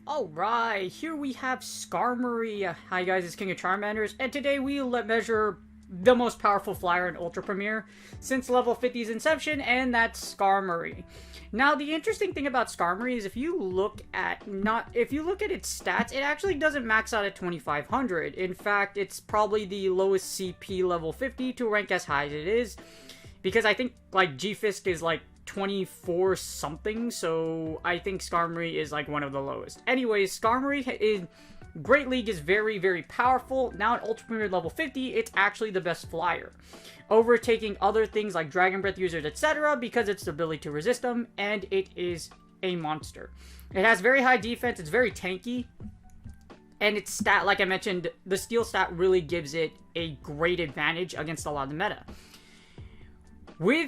Alright, here we have Skarmory. Hi guys, it's King of Charmanders, and today we'll measure the most powerful flyer in Ultra Premier since level 50's inception, and that's Skarmory. Now, the interesting thing about Skarmory is if you look at its stats, it actually doesn't max out at 2500. In fact, it's probably the lowest CP level 50 to rank as high as it is, because I think like G-Fisk is like 24 something, so I think Skarmory is like one of the lowest. Anyways, Skarmory in Great League is very, very powerful. Now at Ultra Premier level 50, it's actually the best flyer, overtaking other things like Dragon Breath users, etc., because it's the ability to resist them, and it is a monster. It has very high defense, it's very tanky, and its stat, like I mentioned, the steel stat really gives it a great advantage against a lot of the meta. With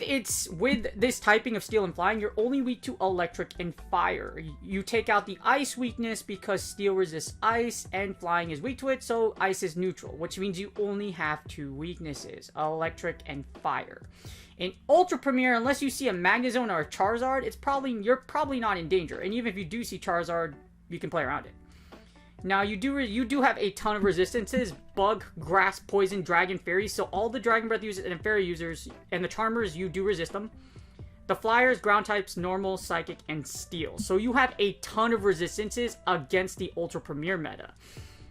this typing of steel and flying, you're only weak to electric and fire. You take out the ice weakness because steel resists ice and flying is weak to it, so ice is neutral, which means you only have two weaknesses, electric and fire. In Ultra Premier, unless you see a Magnezone or a Charizard, you're probably not in danger, and even if you do see Charizard, you can play around it. Now, you do have a ton of resistances: Bug, Grass, Poison, Dragon, Fairy. So all the Dragon Breath users and Fairy users and the Charmers, you do resist them. The Flyers, Ground types, Normal, Psychic, and Steel. So you have a ton of resistances against the Ultra Premier meta.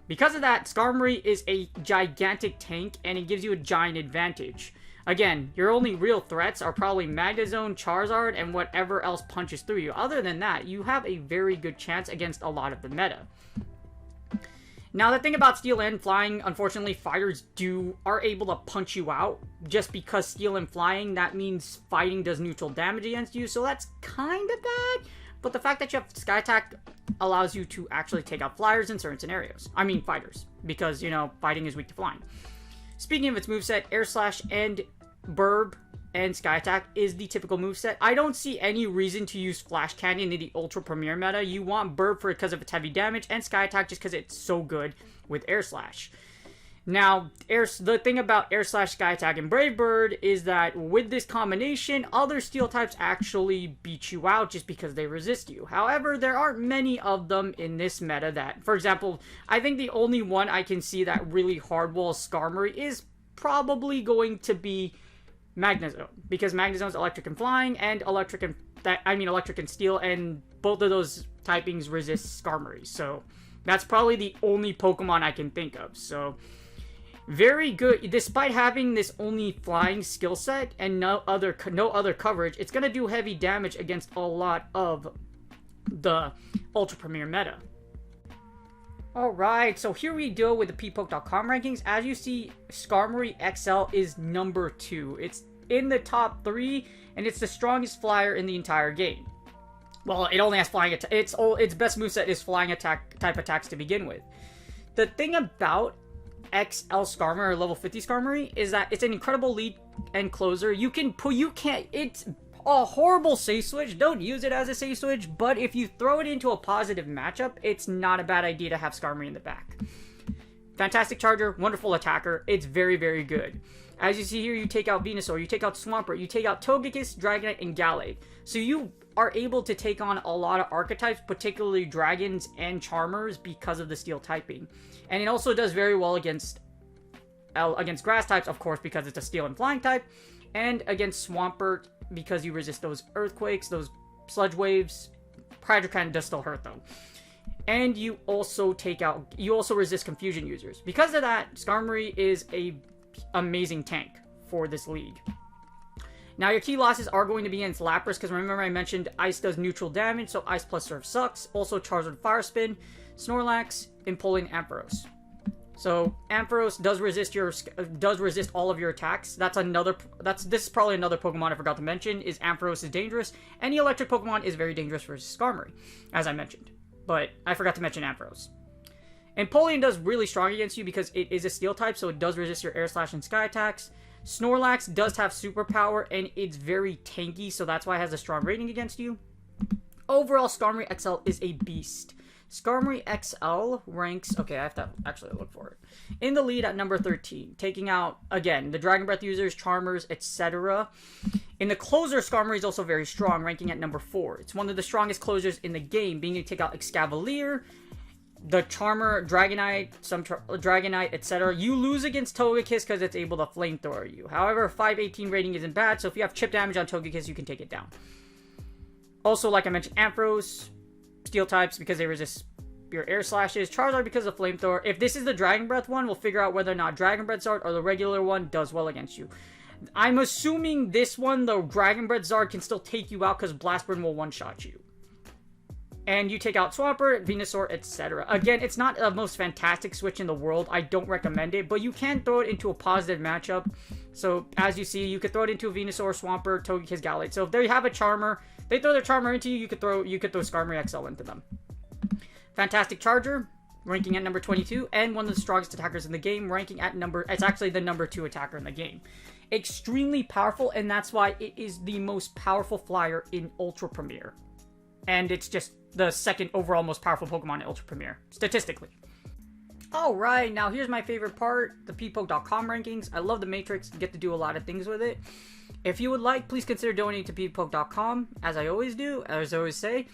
Because of that, Skarmory is a gigantic tank, and it gives you a giant advantage. Again, your only real threats are probably Magnezone, Charizard, and whatever else punches through you. Other than that, you have a very good chance against a lot of the meta. Now, the thing about steel and flying, unfortunately, fighters are able to punch you out. Just because steel and flying, that means fighting does neutral damage against you, so that's kind of bad. But the fact that you have Sky Attack allows you to actually take out flyers in certain scenarios. I mean, fighters, because, you know, fighting is weak to flying. Speaking of its moveset, Air Slash and Burb and Sky Attack is the typical moveset. I don't see any reason to use Flash Cannon in the Ultra Premier meta. You want Burb for it because of its heavy damage, and Sky Attack just because it's so good with Air Slash. Now, the thing about Air Slash, Sky Attack, and Brave Bird is that with this combination, other steel types actually beat you out just because they resist you. However, there aren't many of them in this meta that, for example, I think the only one I can see that really hardwalls Skarmory is probably going to be Magnezone, because Magnezone's electric and flying, and electric and steel, and both of those typings resist Skarmory. So that's probably the only Pokemon I can think of. So very good. Despite having this only flying skill set and no other coverage, it's gonna do heavy damage against a lot of the Ultra Premier meta. Alright, so here we go with the ppoke.com rankings. As you see, Skarmory XL is number 2. It's in the top 3, and it's the strongest flyer in the entire game. Well, it only has flying attack. Its best moveset is flying attack type attacks to begin with. The thing about XL Skarmory, or level 50 Skarmory, is that it's an incredible lead and closer. It's a horrible safe switch. Don't use it as a safe switch, but if you throw it into a positive matchup, it's not a bad idea to have Skarmory in the back. Fantastic charger, wonderful attacker. It's very, very good. As you see here, you take out Venusaur, you take out Swampert, you take out Togekiss, Dragonite, and Gallade. So you are able to take on a lot of archetypes, particularly dragons and charmers, because of the steel typing. And it also does very well against grass types, of course, because it's a steel and flying type, and against Swampert, because you resist those earthquakes, those sludge waves. Hydrocan does still hurt, though. And you also resist confusion users. Because of that, Skarmory is a amazing tank for this league. Now, your key losses are going to be against Lapras, because remember I mentioned Ice does neutral damage, so Ice plus Surf sucks. Also, Charizard Fire Spin, Snorlax, Empoleon, Ampharos. So Ampharos does resist all of your attacks. This is probably another Pokemon I forgot to mention. Is Ampharos is dangerous. Any electric Pokemon is very dangerous versus Skarmory, as I mentioned. But I forgot to mention Ampharos. And Empoleon does really strong against you because it is a steel type, so it does resist your air slash and sky attacks. Snorlax does have superpower and it's very tanky, so that's why it has a strong rating against you. Overall, Skarmory XL is a beast. Skarmory XL ranks... Okay, I have to actually look for it. In the lead at number 13. Taking out, again, the Dragon Breath users, Charmers, etc. In the closer, Skarmory is also very strong, ranking at number 4. It's one of the strongest closers in the game, being able to take out Excavalier, the Charmer, Dragonite, Dragonite, etc. You lose against Togekiss because it's able to Flamethrower you. However, 518 rating isn't bad, so if you have chip damage on Togekiss, you can take it down. Also, like I mentioned, Ampharos, steel types because they resist your air slashes. Charizard because of Flamethrower. If this is the Dragon Breath one, we'll figure out whether or not Dragon Breath Zard or the regular one does well against you. I'm assuming this one, the Dragon Breath Zard, can still take you out because Blast Burn will one-shot you. And you take out Swampert, Venusaur, etc. Again, it's not the most fantastic switch in the world. I don't recommend it, but you can throw it into a positive matchup. So, as you see, you could throw it into a Venusaur, Swampert, Togekiss, Gallade. So, if they have a Charmer, they throw their Charmer into you, you could throw Skarmory XL into them. Fantastic Charger, ranking at number 22, and one of the strongest attackers in the game, ranking at it's actually the number 2 attacker in the game. Extremely powerful, and that's why it is the most powerful flyer in Ultra Premier. And it's just the second overall most powerful Pokemon in Ultra Premier, statistically. Alright, now here's my favorite part, the PPoke.com rankings. I love the Matrix, get to do a lot of things with it. If you would like, please consider donating to PPoke.com, as I always do, as I always say.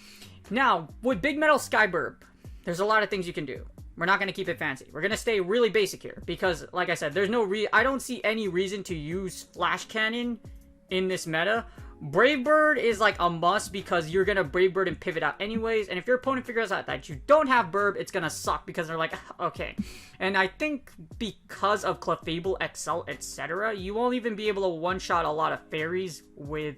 Now, with Big Metal Skyburb, there's a lot of things you can do. We're not going to keep it fancy. We're going to stay really basic here, because, like I said, I don't see any reason to use Flash Cannon in this meta. Brave Bird is like a must because you're going to Brave Bird and pivot out anyways. And if your opponent figures out that you don't have Burb, it's going to suck because they're like, okay. And I think because of Clefable, XL, etc., you won't even be able to one-shot a lot of fairies with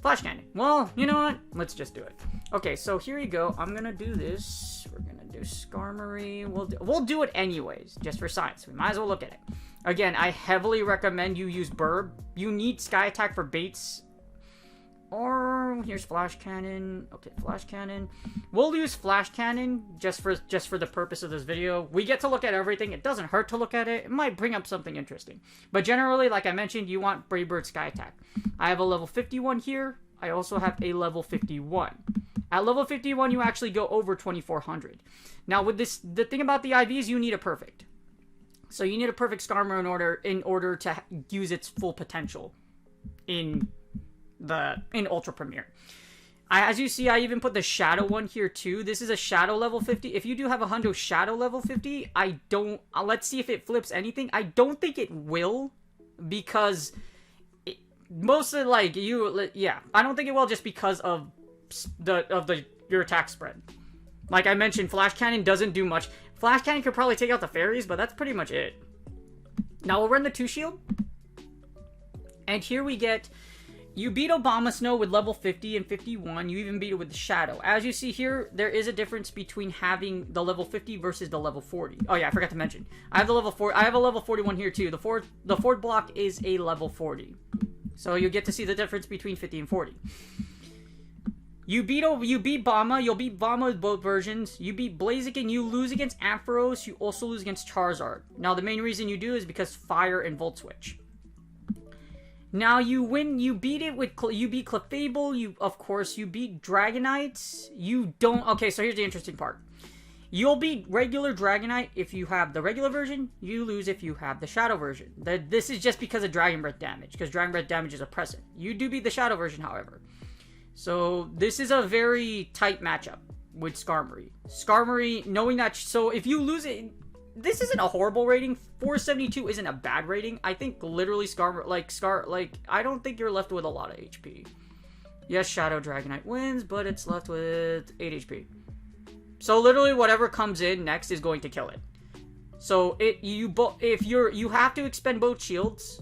Flash Cannon. Well, you know what? Let's just do it. Okay, so here you go. I'm going to do this. We're going to do Skarmory. We'll do it anyways, just for science. We might as well look at it. Again, I heavily recommend you use Burb. You need Sky Attack for baits. Or here's Flash Cannon. Okay, Flash Cannon. We'll use Flash Cannon just for the purpose of this video. We get to look at everything. It doesn't hurt to look at it. It might bring up something interesting. But generally, like I mentioned, you want Brave Bird Sky Attack. I have a level 51 here. I also have a level 51. At level 51, you actually go over 2400. Now, with this, the thing about the IVs, you need a perfect. So you need a perfect Skarmory in order to use its full potential in Ultra Premier. As you see, I even put the Shadow one here too. This is a Shadow level 50. If you do have a Hundo Shadow level 50, let's see if it flips anything. I don't think it will, because mostly I don't think it will just because of your attack spread. Like I mentioned, Flash Cannon doesn't do much. Flash Cannon could probably take out the fairies, but that's pretty much it. Now we'll run the 2 shield. And here we get, you beat Obama Snow with level 50 and 51. You even beat it with the Shadow. As you see here, there is a difference between having the level 50 versus the level 40. Oh yeah, I forgot to mention. I have a level 41 here too. The Ford block is a level 40. So you get to see the difference between 50 and 40. You beat Bama. You'll beat Bama with both versions. You beat Blaziken. You lose against Ampharos. You also lose against Charizard. Now, the main reason you do is because Fire and Volt Switch. Now, you beat it with, you beat Clefable. Of course, you beat Dragonite. You don't, okay, so here's the interesting part. You'll beat regular Dragonite if you have the regular version. You lose if you have the Shadow version. This is just because of Dragon Breath damage, because Dragon Breath damage is oppressive. You do beat the Shadow version, however. So, this is a very tight matchup with Skarmory. Skarmory, knowing that, so if you lose it, this isn't a horrible rating. 472 isn't a bad rating. I think literally I don't think you're left with a lot of HP. Yes, Shadow Dragonite wins, but it's left with 8 HP. So literally whatever comes in next is going to kill it. So you have to expend both shields.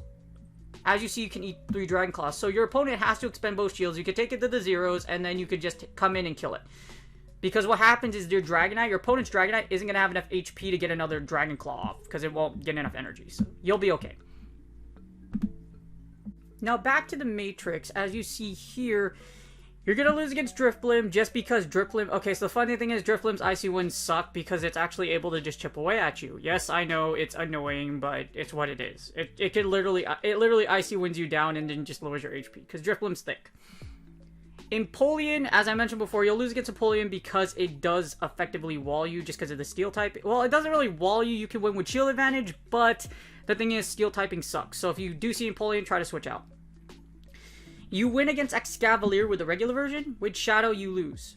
As you see, you can eat 3 Dragon Claws. So your opponent has to expend both shields. You could take it to the zeros, and then you could just come in and kill it. Because what happens is your opponent's Dragonite isn't going to have enough HP to get another Dragon Claw off, because it won't get enough energy, so you'll be okay. Now back to the Matrix, as you see here, you're going to lose against Drifblim just because Drifblim... Okay, so the funny thing is Drifblim's Icy Winds suck because it's actually able to just chip away at you. Yes, I know it's annoying, but it's what it is. It literally Icy Winds you down and then just lowers your HP because Drifblim's thick. Empoleon, as I mentioned before, you'll lose against Empoleon because it does effectively wall you just because of the Steel type. Well, it doesn't really wall you. You can win with Shield advantage, but the thing is Steel typing sucks. So if you do see Empoleon, try to switch out. You win against Excavalier with the regular version. With Shadow, you lose.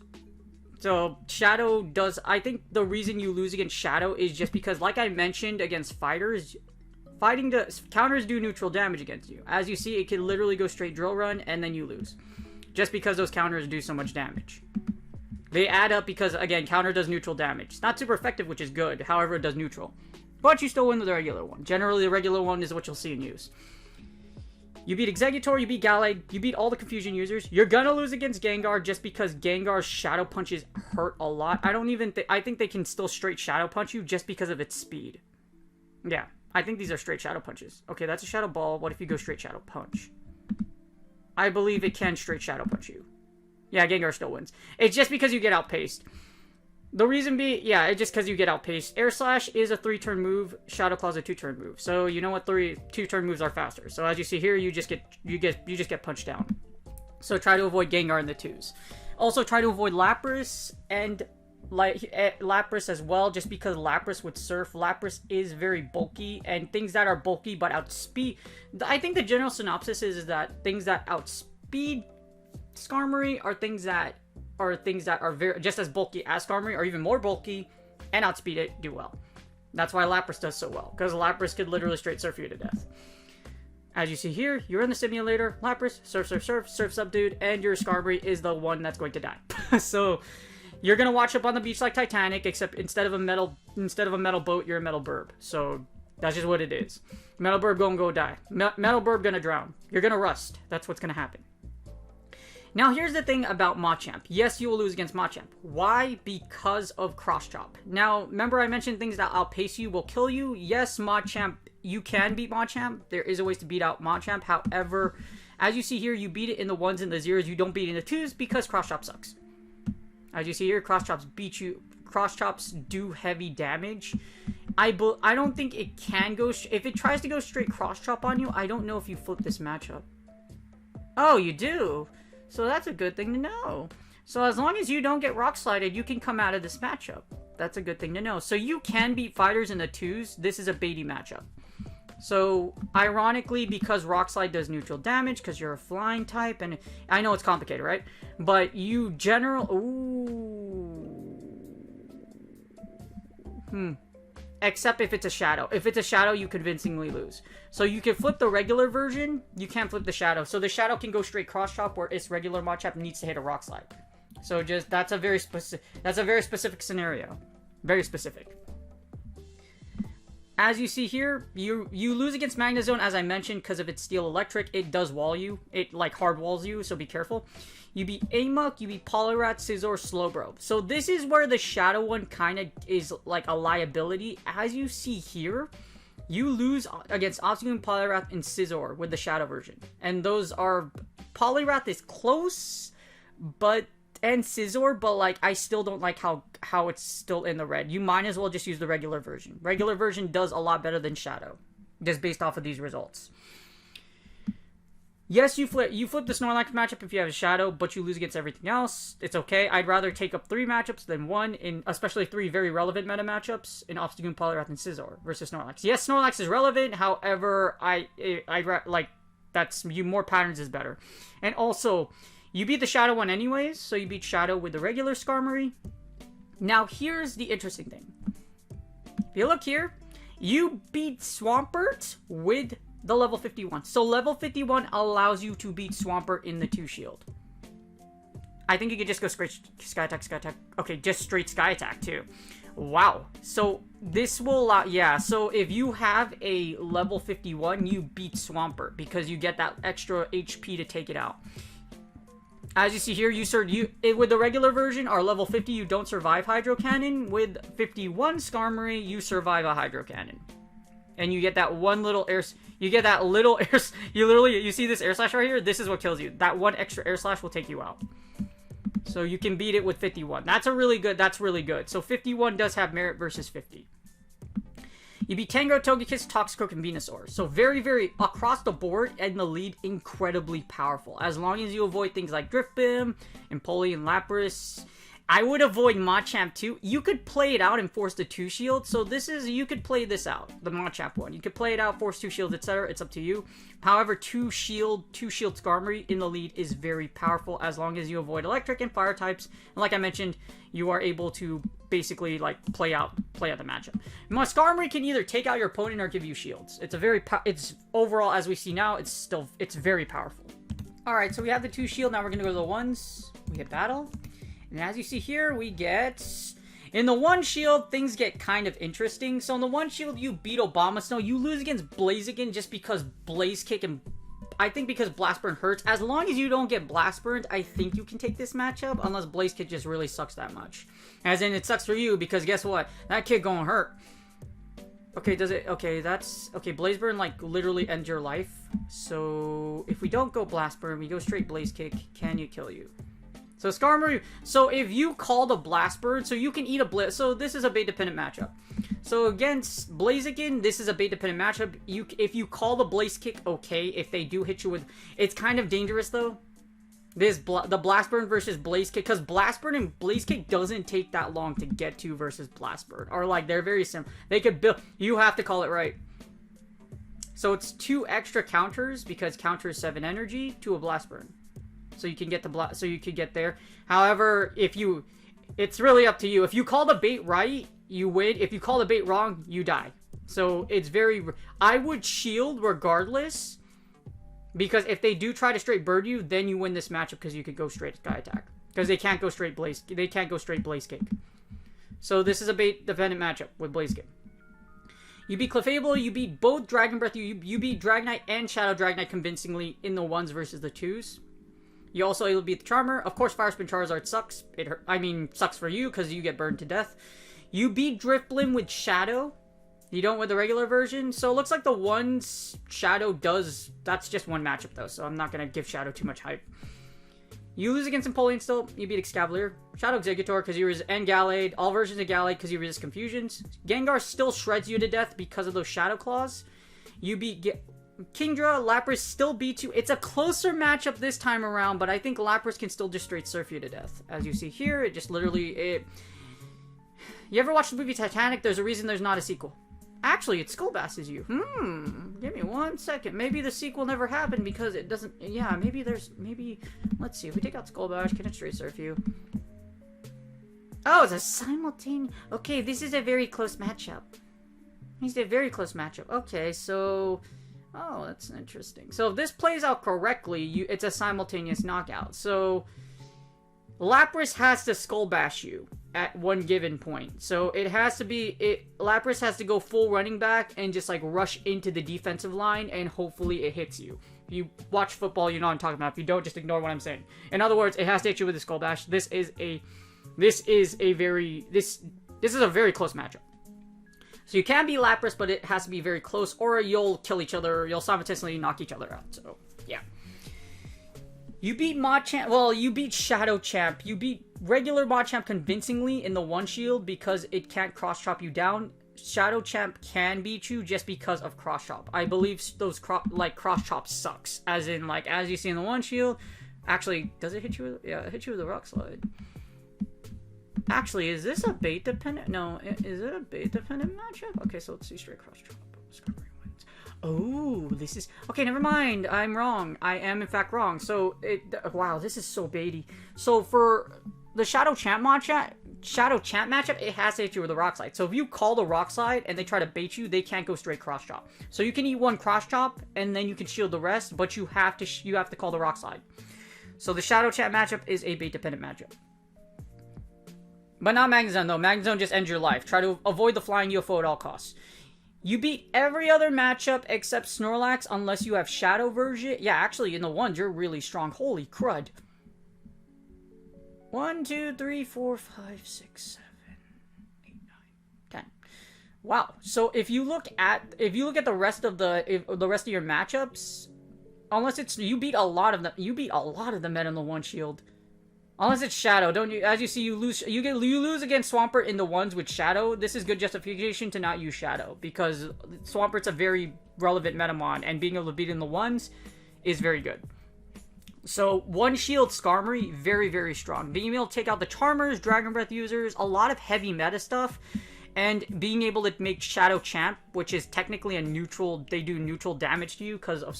So, Shadow does... I think the reason you lose against Shadow is just because, like I mentioned, against fighters... Counters do neutral damage against you. As you see, it can literally go straight Drill Run, and then you lose. Just because those counters do so much damage. They add up because, again, counter does neutral damage. It's not super effective, which is good. However, it does neutral. But you still win with the regular one. Generally, the regular one is what you'll see in use. You beat Exeggutor, you beat Gallade, you beat all the Confusion users. You're gonna lose against Gengar just because Gengar's Shadow Punches hurt a lot. I think they can still straight Shadow Punch you just because of its speed. Yeah, I think these are straight Shadow Punches. Okay, that's a Shadow Ball. What if you go straight Shadow Punch? I believe it can straight Shadow Punch you. Yeah, Gengar still wins. It's just because you get outpaced. The reason being, yeah, it's just because you get outpaced. Air Slash is a 3-turn move. Shadow Claw is a 2-turn move. So you know what 2-turn moves are faster. So as you see here, you just get punched down. So try to avoid Gengar in the 2s. Also try to avoid Lapras and Lapras as well, just because Lapras with Surf. Lapras is very bulky, and things that are bulky but outspeed. I think the general synopsis is that things that outspeed Skarmory are things that are very just as bulky as Skarmory, or even more bulky, and outspeed it do well. That's why Lapras does so well, because Lapras could literally straight surf you to death. As you see here, you're in the simulator. Lapras, surf subdued, and your Skarmory is the one that's going to die. So you're gonna watch up on the beach like Titanic, except instead of a metal boat, you're a metal burb. So that's just what it is. Metal burb gonna go die. Metal burb gonna drown. You're gonna rust. That's what's gonna happen. Now, here's the thing about Machamp. Yes, you will lose against Machamp. Why? Because of Cross Chop. Now, remember I mentioned things that outpace you will kill you? Yes, Machamp, you can beat Machamp. There is a ways to beat out Machamp. However, as you see here, you beat it in the 1s and the 0s. You don't beat it in the 2s because Cross Chop sucks. As you see here, Cross Chops beat you. Cross Chops do heavy damage. I don't think it can go... If it tries to go straight Cross Chop on you, I don't know if you flip this matchup. Oh, you do? So that's a good thing to know. So as long as you don't get Rock Slided, you can come out of this matchup. That's a good thing to know. So you can beat fighters in the 2s. This is a baity matchup. So, ironically, because Rock Slide does neutral damage, because you're a flying type, and I know it's complicated, right? But you Except if it's a Shadow. If it's a Shadow, you convincingly lose. So you can flip the regular version, you can't flip the Shadow. So the Shadow can go straight Cross Chop, where its regular Machamp needs to hit a Rock Slide. So just, that's a very specific scenario. Very specific. As you see here, you lose against Magnezone, as I mentioned, because of its Steel Electric. It does wall you. It, like, hard walls you, so be careful. You beat Amok, you beat Poliwrath, Scizor, Slowbro. So this is where the Shadow one kind of is, like, a liability. As you see here, you lose against Obstagoon, Poliwrath, and Scizor with the Shadow version. And those are... Poliwrath is close, but... And Scizor, but, like, I still don't like how it's still in the red. You might as well just use the regular version. Regular version does a lot better than Shadow, just based off of these results. Yes, you flip the Snorlax matchup if you have a Shadow, but you lose against everything else. It's okay. I'd rather take up 3 matchups than 1, especially 3 very relevant meta matchups in Obstagoon, Poliwrath, and Scizor versus Snorlax. Yes, Snorlax is relevant. However, more patterns is better. And also, you beat the Shadow one anyways, so you beat Shadow with the regular Skarmory. Now, here's the interesting thing. If you look here, you beat Swampert with the level 51. So level 51 allows you to beat Swampert in the 2 shield. I think you could just go straight Sky Attack. Okay, just straight Sky Attack too. Wow. So this will allow... Yeah, so if you have a level 51, you beat Swampert because you get that extra HP to take it out. As you see here, with the regular version, our level 50, you don't survive Hydro Cannon. With 51 Skarmory, you survive a Hydro Cannon. And you get that one little air... You get that little air... You see this air slash right here? This is what kills you. That one extra air slash will take you out. So you can beat it with 51. That's really good. So 51 does have merit versus 50. You beat Tango, Togekiss, Toxicroak, and Venusaur. So very, very, across the board, in the lead, incredibly powerful. As long as you avoid things like Drift Beam, Empoleon, Lapras. I would avoid Machamp too. You could play it out and force the 2 shield. So you could play this out, the Machamp one. You could play it out, force 2 shields, etc. It's up to you. However, 2 shield Skarmory in the lead is very powerful as long as you avoid electric and fire types. And like I mentioned, you are able to basically like play out the matchup. My Skarmory can either take out your opponent or give you shields. It's overall, as we see now, it's very powerful. All right, so we have the 2 shield. Now we're gonna go to the ones. We hit battle. And as you see here, we get... In the 1 shield, things get kind of interesting. So in the 1 shield, you beat Obama Snow. You lose against Blaziken just because Blaze Kick and... I think because Blast Burn hurts. As long as you don't get Blast Burned, I think you can take this matchup. Unless Blaze Kick just really sucks that much. As in, it sucks for you because guess what? That kick gonna hurt. Okay, does it... Okay, that's... Okay, Blaze Burn, like, literally ends your life. So, if we don't go Blast Burn, we go straight Blaze Kick, can you kill you? So Skarmory, so if you call the Blast Bird, so you can eat a Blitz, so this is a bait dependent matchup. So against Blaziken, this is a bait dependent matchup. If you call the Blaze Kick, okay. If they do hit you with, it's kind of dangerous though. The Blast Burn versus Blaze Kick, because Blast Burn and Blaze Kick doesn't take that long to get to versus Blast Burn. Or like, they're very similar. They could build, you have to call it right. So it's 2 extra counters, because counter is 7 energy to a Blast Burn. So you can get you could get there. However, it's really up to you. If you call the bait right, you win. If you call the bait wrong, you die. So it's I would shield regardless, because if they do try to straight bird you, then you win this matchup because you could go straight Sky Attack. Because they can't go straight Blaze. They can't go straight Blaze Kick. So this is a bait dependent matchup with Blaze Kick. You beat Clefable, you beat both Dragon Breath, you beat Dragonite and Shadow Dragonite convincingly in the 1s versus the 2s. You also able to beat the Charmer. Of course, Fire Spin Charizard sucks. Sucks for you because you get burned to death. You beat Drifblim with Shadow. You don't with the regular version. So it looks like the 1s Shadow does... That's just 1 matchup though, so I'm not going to give Shadow too much hype. You lose against Empoleon still. You beat Excavalier. Shadow Exeggutor because you resist... And Gallade. All versions of Gallade because you resist confusions. Gengar still shreds you to death because of those Shadow Claws. You beat... Kingdra, Lapras still beat you. It's a closer matchup this time around, but I think Lapras can still just straight surf you to death. As you see here, it just literally... You ever watch the movie Titanic? There's a reason there's not a sequel. Actually, it Skullbass is you. Give me 1 second. Maybe the sequel never happened because it doesn't... Yeah, maybe... Let's see. If we take out Skullbash, can it straight surf you? Oh, it's a simultaneous... Okay, this is a very close matchup. It's a very close matchup. Okay, so... Oh, that's interesting. So if this plays out correctly, it's a simultaneous knockout. So Lapras has to Skull Bash you at one given point. So it has to be... Lapras has to go full running back and just like rush into the defensive line and hopefully it hits you. If you watch football, you know what I'm talking about. If you don't, just ignore what I'm saying. In other words, it has to hit you with a Skull Bash. This is a very close matchup. So you can be Lapras, but it has to be very close, or you'll kill each other, you'll simultaneously knock each other out, so, yeah. You beat Machamp, well, you beat Shadow Champ, you beat regular Machamp convincingly in the 1 shield because it can't cross-chop you down. Shadow Champ can beat you just because of cross-chop. I believe those cross-chop sucks, as in, like, as you see in the 1 shield, actually, does it hit you with, yeah, it hits you with a Rock Slide. Actually, is this a bait dependent? No, is it a bait dependent matchup? Okay, so let's see straight cross chop. Skarmory wins. Oh, this is... Okay, never mind. I'm wrong. I am, in fact, wrong. So, wow, this is so baity. So, for the Shadow Champ matchup, it has to hit you with a Rock Slide. So, if you call the Rock Slide and they try to bait you, they can't go straight cross chop. So, you can eat 1 cross chop and then you can shield the rest, but you have to call the Rock Slide. So, the Shadow Champ matchup is a bait dependent matchup. But not Magnezone, though. Magnezone just ends your life. Try to avoid the flying UFO at all costs. You beat every other matchup except Snorlax unless you have Shadow version. Yeah, actually, in the 1s, you're really strong. Holy crud. 1, 2, 3, 4, 5, 6, 7, 8, 9, 10. Wow. So if you look at the rest of your matchups, unless it's you beat a lot of them men in the one shield. Unless it's Shadow, don't you? As you see, you lose against Swampert in the ones with Shadow. This is good justification to not use Shadow because Swampert's a very relevant Metamon, and being able to beat in the ones is very good. So one shield Skarmory, very, very strong. Being able to take out the Charmers, Dragon Breath users, a lot of heavy meta stuff, and being able to make Shadow Champ, which is technically a neutral, they do neutral damage to you because of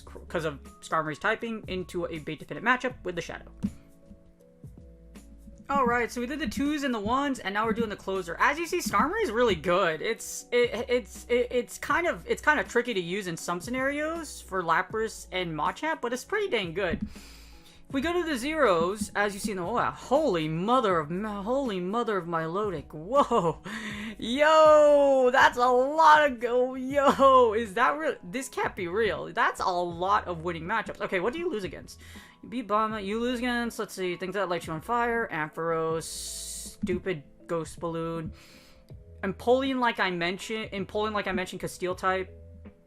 Skarmory's typing, into a bait defendant matchup with the Shadow. Alright, so we did the 2s and the 1s, and now we're doing the closer. As you see, Skarmory is really good. It's kind of tricky to use in some scenarios for Lapras and Machamp, but it's pretty dang good. If we go to the 0s, as you see in the holy mother of Milotic. Whoa. Yo, that's a lot of yo, is that real? This can't be real. That's a lot of winning matchups. Okay, what do you lose against? You beat Bomba, you lose against, let's see, things that light you on fire, Ampharos, stupid Ghost Balloon, Empoleon like I mentioned, because Steel type.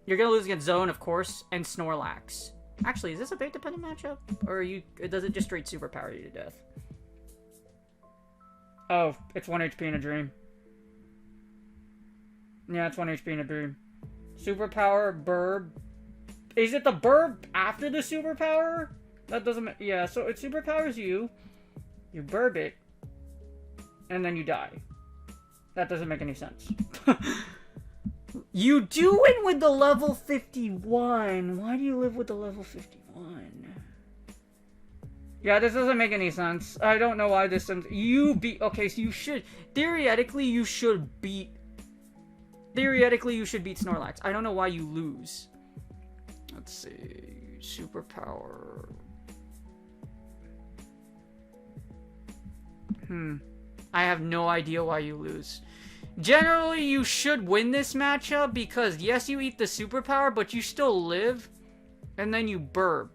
You're gonna lose against Zone, of course, and Snorlax. Actually, is this a bait dependent matchup? Or does it just straight superpower you to death? Oh, it's 1 HP in a dream. Yeah, it's 1 HP in a dream. Superpower, Burb. Is it the Burb after the superpower? That doesn't... Yeah, so it superpowers you. You Burb it. And then you die. That doesn't make any sense. You do win with the level 51. Why do you live with the level 51? Yeah, this doesn't make any sense. I don't know why this... You beat... Okay, so you should... Theoretically, you should beat Snorlax. I don't know why you lose. Let's see. Superpower. I have no idea why you lose. Generally, you should win this matchup because, yes, you eat the superpower, but you still live, and then you burb.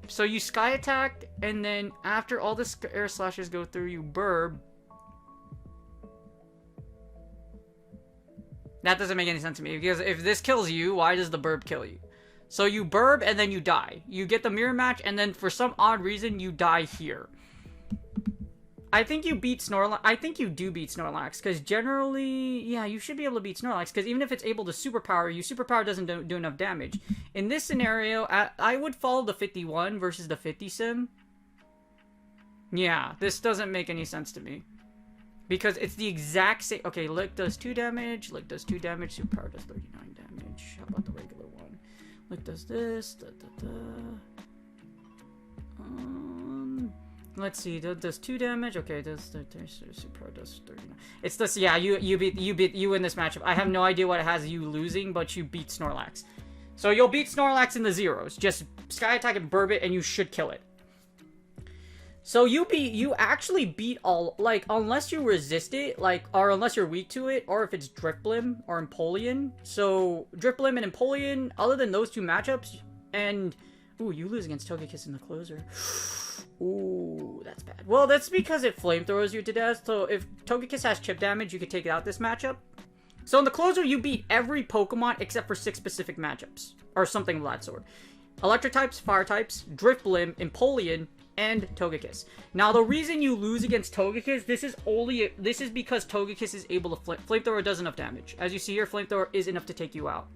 So you Sky Attack, and then after all the air slashes go through, you burb. That doesn't make any sense to me, because if this kills you, why does the burb kill you? So you burb, and then you die. You get the mirror match, and then for some odd reason, you die here. I think you beat Snorlax. I think you do beat Snorlax, because generally, yeah, you should be able to beat Snorlax, because even if it's able to superpower you, superpower doesn't do enough damage. In this scenario, I would follow the 51 versus the 50 sim. Yeah, this doesn't make any sense to me. Because it's the exact same... Okay, Lick does 2 damage, Lick does 2 damage, superpower does 39 damage. How about the regular one? Lick does this, let's see, that does 2 damage. Okay, this superpower does 39. It's this, yeah, you win this matchup. I have no idea what it has you losing, but you beat Snorlax. So you'll beat Snorlax in the 0s. Just Sky Attack and burb it, and you should kill it. So you actually beat all, like, unless you resist it, like, or unless you're weak to it, or if it's Drifblim or Empoleon. So Drifblim and Empoleon, other than those 2 matchups, and ooh, you lose against Togekiss in the closer. Ooh, that's bad. Well, that's because it flamethrowers you to death. So if Togekiss has chip damage, you could take it out this matchup. So in the closer, you beat every Pokemon except for 6 specific matchups, or something of that sort. Electric types, fire types, Drifblim, Empoleon, and Togekiss. Now, the reason you lose against Togekiss, this is because Togekiss is able to flamethrower does enough damage. As you see here, flamethrower is enough to take you out.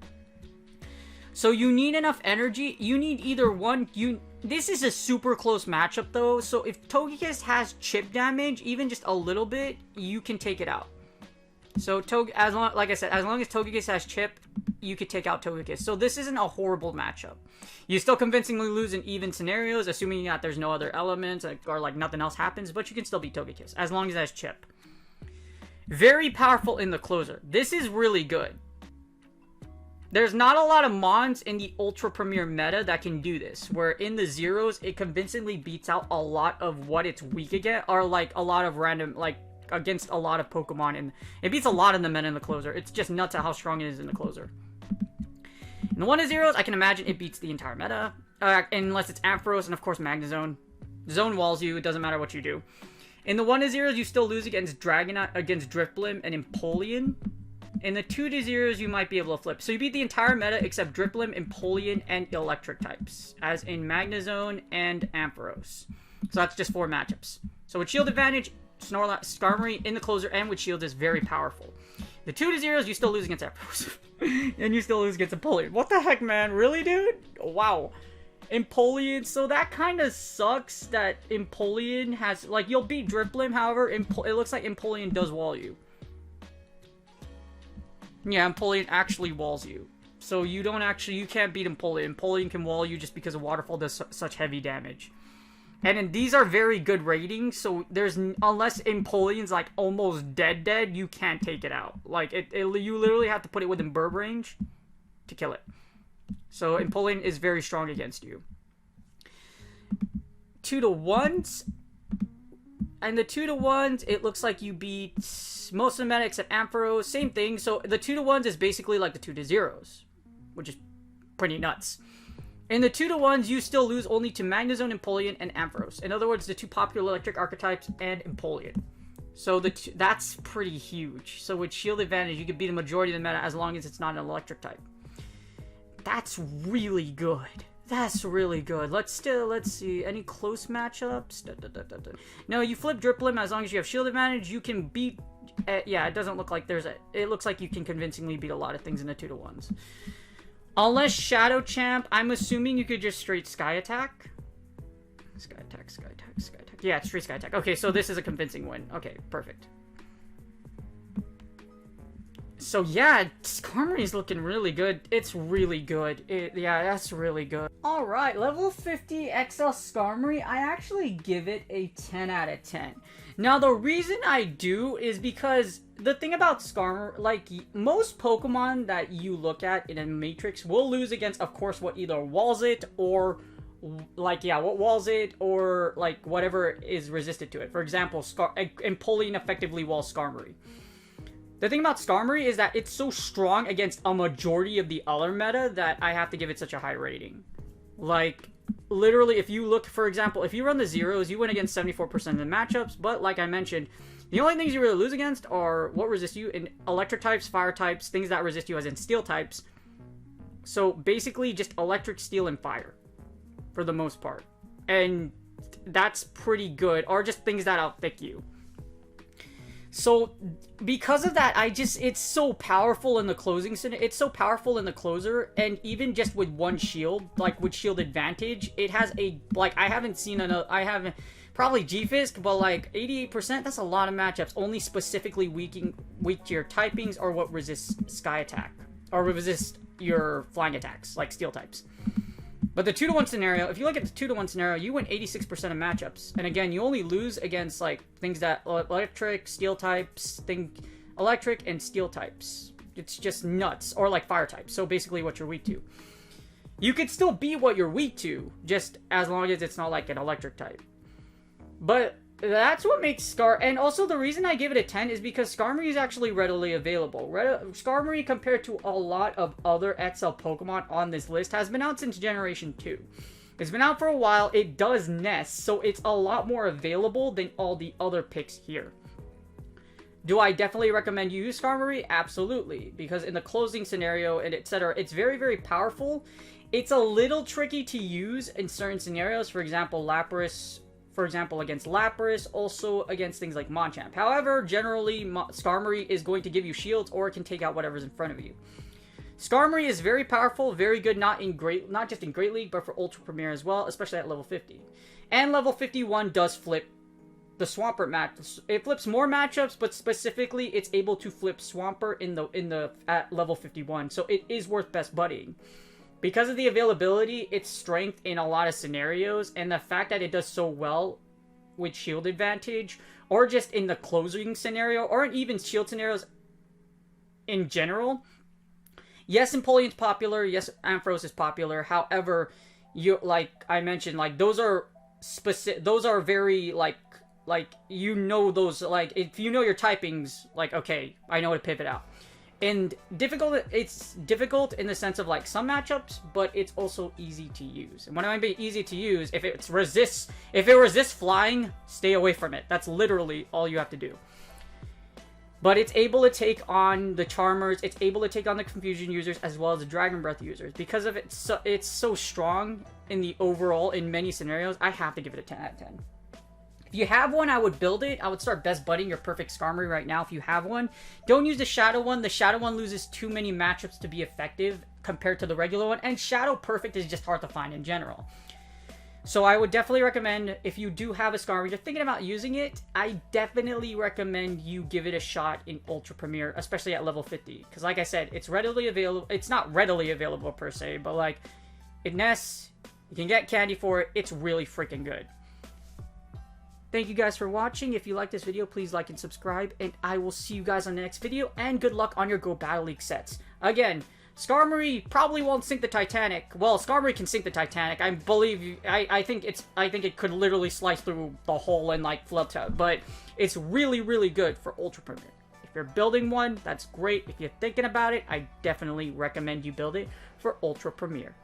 So you need enough energy. You need either one. This is a super close matchup though. So if Togekiss has chip damage, even just a little bit, you can take it out. So like I said, as long as Togekiss has chip, you could take out Togekiss. So this isn't a horrible matchup. You still convincingly lose in even scenarios, assuming that there's no other elements or like nothing else happens, but you can still beat Togekiss as long as it has chip. Very powerful in the closer. This is really good. There's not a lot of mons in the Ultra Premier meta that can do this, where in the 0s, it convincingly beats out a lot of what it's weak against, or like a lot of random, like, against a lot of Pokemon, and it beats a lot of the meta in the closer. It's just nuts at how strong it is in the closer. In the 1-0s, I can imagine it beats the entire meta, unless it's Ampharos and of course Magnezone. Zone walls you, it doesn't matter what you do. In the 1-0s, you still lose against Dragonite, against Drifblim and Empoleon. In the 2-0s, you might be able to flip. So you beat the entire meta except Drifblim, Empoleon, and Electric types, as in Magnezone and Ampharos. So that's just 4 matchups. So with Shield Advantage, Skarmory in the closer and with Shield is very powerful. The 2-0s, you still lose against Ampharos. And you still lose against Empoleon. What the heck, man? Really, dude? Wow. Empoleon, so that kind of sucks that Empoleon has, like, you'll beat Drifblim, however, it looks like Empoleon does wall you. Yeah, Empoleon actually walls you. So you can't beat Empoleon. Empoleon can wall you just because a Waterfall does such heavy damage. And these are very good ratings, so unless Empoleon's like almost dead, you can't take it out. Like, you literally have to put it within burb range to kill it. So Empoleon is very strong against you. 2-1s. And the 2-1s, it looks like you beat most of the meta except Ampharos. Same thing. So the 2-1s is basically like the 2-0s, which is pretty nuts. In the 2-1s, you still lose only to Magnezone, Empoleon, and Ampharos. In other words, the 2 popular electric archetypes and Empoleon. So that's pretty huge. So with Shield Advantage, you can beat the majority of the meta as long as it's not an electric type. That's really good. That's really good. Let's see. Any close matchups? No, you flip Drifblim as long as you have Shield Advantage. You can beat... yeah, it doesn't look like there's a... It looks like you can convincingly beat a lot of things in the 2-1s. Unless Shadow Champ, I'm assuming you could just straight Sky Attack. Sky Attack. Yeah, straight Sky Attack. Okay, so this is a convincing win. Okay, perfect. So yeah, Skarmory's looking really good. It's really good. Yeah, that's really good. Alright, level 50 XL Skarmory, I actually give it a 10 out of 10. Now, the reason I do is because the thing about Skarmory, like, most Pokemon that you look at in a Matrix will lose against, of course, what either walls it or, like, yeah, what walls it or, like, whatever is resisted to it. For example, Empoleon effectively walls Skarmory. The thing about Skarmory is that it's so strong against a majority of the other meta that I have to give it such a high rating. Like, literally, if you look, for example, if you run the 0s, you win against 74% of the matchups, but like I mentioned, the only things you really lose against are what resist you in electric types, fire types, things that resist you as in steel types. So basically just electric, steel, and fire for the most part. And that's pretty good, or just things that outthick you. So, because of that, it's so powerful in the closing scenario. It's so powerful in the closer, and even just with one shield, like with Shield Advantage, it has a, like, I haven't seen probably G-Fisk, but like 88%, that's a lot of matchups, only specifically weak to your typings or what resists Sky Attack, or resist your flying attacks, like steel types. But the 2-1 scenario, if you look at the 2-1 scenario, you win 86% of matchups. And again, you only lose against, like, things that electric, steel types, electric and steel types. It's just nuts. Or, like, fire types. So, basically what you're weak to. You could still be what you're weak to, just as long as it's not, like, an electric type. But that's what makes and also the reason I give it a 10 is because Skarmory is actually readily available. Skarmory, compared to a lot of other XL Pokemon on this list, has been out since Generation 2. It's been out for a while, it does nest, so it's a lot more available than all the other picks here. Do I definitely recommend you use Skarmory? Absolutely, because in the closing scenario and etc., it's very, very powerful. It's a little tricky to use in certain scenarios, for example, against Lapras, also against things like Machamp. However, generally, Skarmory is going to give you shields, or it can take out whatever's in front of you. Skarmory is very powerful, very good, not just in Great League, but for Ultra Premier as well, especially at level 50. And level 51 does flip the Swampert match. It flips more matchups, but specifically, it's able to flip Swampert at level 51, so it is worth best buddying. Because of the availability, its strength in a lot of scenarios, and the fact that it does so well with Shield Advantage, or just in the closing scenario, or even Shield scenarios in general. Yes, Empoleon's popular. Yes, Ampharos is popular. However, like I mentioned, like those are specific. Those are very like you know those, like if you know your typings, like okay, I know how to pivot out. And it's difficult in the sense of like some matchups, but it's also easy to use. And when I mean easy to use, if it resists flying, stay away from it. That's literally all you have to do. But it's able to take on the Charmers, it's able to take on the Confusion users as well as the Dragon Breath users. Because of it's so strong in the overall, in many scenarios, I have to give it a 10 out of 10. If you have one, I would build it. I would start best budding your perfect Skarmory right now if you have one. Don't use the Shadow one. The Shadow one loses too many matchups to be effective compared to the regular one. And Shadow Perfect is just hard to find in general. So I would definitely recommend, if you do have a Skarmory, you're thinking about using it, I definitely recommend you give it a shot in Ultra Premier, especially at level 50. Because like I said, it's readily available. It's not readily available per se, but like, it nests, you can get candy for it. It's really freaking good. Thank you guys for watching. If you like this video, please like and subscribe, and I will see you guys on the next video, and good luck on your Go Battle League sets. Again, Skarmory probably won't sink the Titanic. Well, Skarmory can sink the Titanic. I believe you. I think it could literally slice through the hole and like float out. But it's really, really good for Ultra Premier. If you're building one, that's great. If you're thinking about it, I definitely recommend you build it for Ultra Premier.